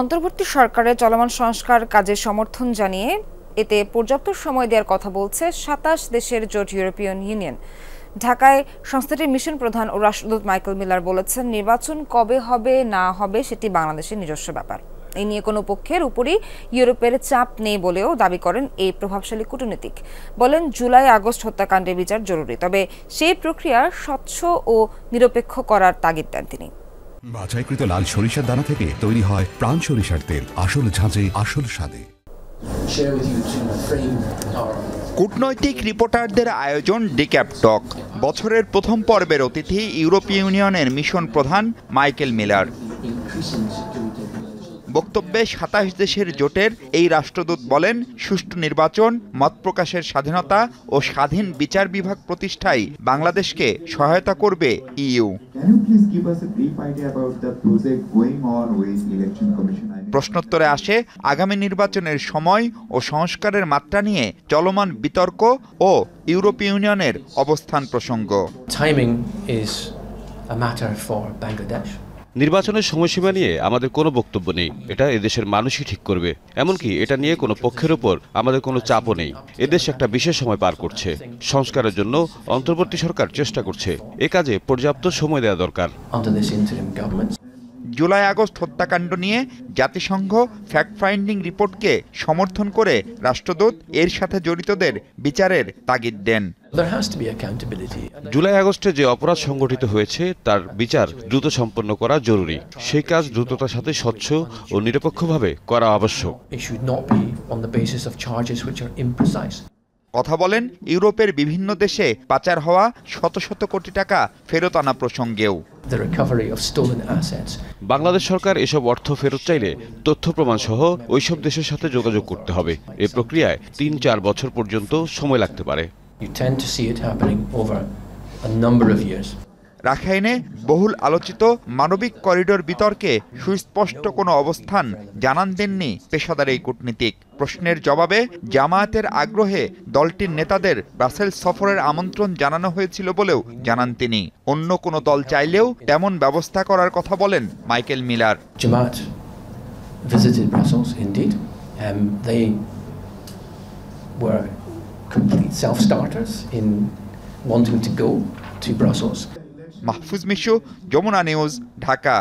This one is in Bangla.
অন্তর্বর্তী সরকারের চলমান সংস্কার কাজে সমর্থন জানিয়ে এতে পর্যাপ্ত সময় দেওয়ার কথা বলছে ২৭ দেশের জোট ইউরোপিয়ান ইউনিয়ন। ঢাকায় সংস্থাটির মিশন প্রধান ও রাষ্ট্রদূত মাইকেল মিলার বলেছেন, নির্বাচন কবে হবে না হবে সেটি বাংলাদেশের নিজস্ব ব্যাপার। এই নিয়ে কোনো পক্ষের উপরই ইউরোপের চাপ নেই বলেও দাবি করেন এই প্রভাবশালী কূটনীতিক। বলেন, জুলাই আগস্ট হত্যাকাণ্ডের বিচার জরুরি, তবে সেই প্রক্রিয়া স্বচ্ছ ও নিরপেক্ষ করার তাগিদ দেন তিনি। বাছাইকৃত লাল সরিষার দানা থেকে তৈরি হয় প্রাণ সরিষার তেল, আসল ঝাঁঝে আসল স্বাদে। কূটনৈতিক রিপোর্টারদের আয়োজন ডিক্যাপ টক। বছরের প্রথম পর্বের অতিথি ইউরোপীয় ইউনিয়নের মিশন প্রধান মাইকেল মিলার। বক্তব্যে ২৭ দেশের জোটের এই রাষ্ট্রদূত বলেন, সুষ্ঠু নির্বাচন, মত প্রকাশের স্বাধীনতা ও স্বাধীন বিচার বিভাগ প্রতিষ্ঠায় বাংলাদেশকে সহায়তা করবে ইইউ। প্রশ্নোত্তরে আসে আগামী নির্বাচনের সময় ও সংস্কারের মাত্রা নিয়ে চলমান বিতর্ক ও ইউরোপীয় ইউনিয়নের অবস্থান প্রসঙ্গ। নির্বাচনের সময়সীমা নিয়ে আমাদের কোনো বক্তব্য নেই, এটা এদেশের মানুষই ঠিক করবে। এমনকি এটা নিয়ে কোনো পক্ষের উপর আমাদের কোনো চাপও নেই। এদেশ একটা বিশেষ সময় পার করছে, সংস্কারের জন্য অন্তর্বর্তী সরকার চেষ্টা করছে। এ কাজে পর্যাপ্ত সময় দেওয়া দরকার। জুলাই আগস্ট হত্যাকাণ্ড নিয়ে জাতিসংঘ ফ্যাক্ট ফাইন্ডিং রিপোর্টকে সমর্থন করে রাষ্ট্রদূত এর সাথে জড়িতদের বিচারের তাগিদ দেন। জুলাই আগস্টে যে অপরাধ সংগঠিত হয়েছে তার বিচার দ্রুত সম্পন্ন করা জরুরি। সেই কাজ দ্রুততার সাথে স্বচ্ছ ও নিরপেক্ষভাবে করা আবশ্যক। কথা বলেন ইউরোপের বিভিন্ন দেশে পাচার হওয়া শত শত কোটি টাকা ফেরত আনা প্রসঙ্গেও। বাংলাদেশ সরকার এসব অর্থ ফেরত চাইলে তথ্য প্রমাণ সহ ওইসব দেশের সাথে যোগাযোগ করতে হবে। এই প্রক্রিয়ায় ৩-৪ বছর পর্যন্ত সময় লাগতে পারে। রাখাইনে বহুল আলোচিত মানবিক করিডোর বিতর্কে সুস্পষ্ট কোনো অবস্থান জানান দেননি পেশাদার এই কূটনীতিক। প্রশ্নের জবাবে জামায়াতের আগ্রহে দলটির নেতাদের ব্রাসেলস সফরের আমন্ত্রণ জানানো হয়েছিল বলেও জানান তিনি। অন্য কোনো দল চাইলেও তেমন ব্যবস্থা করার কথা বলেন Michael Miller. Jamaat visited Brussels indeed. They were complete self-starters in wanting to go to Brussels. Mahfuz Mishu, Jamuna news, Dhaka.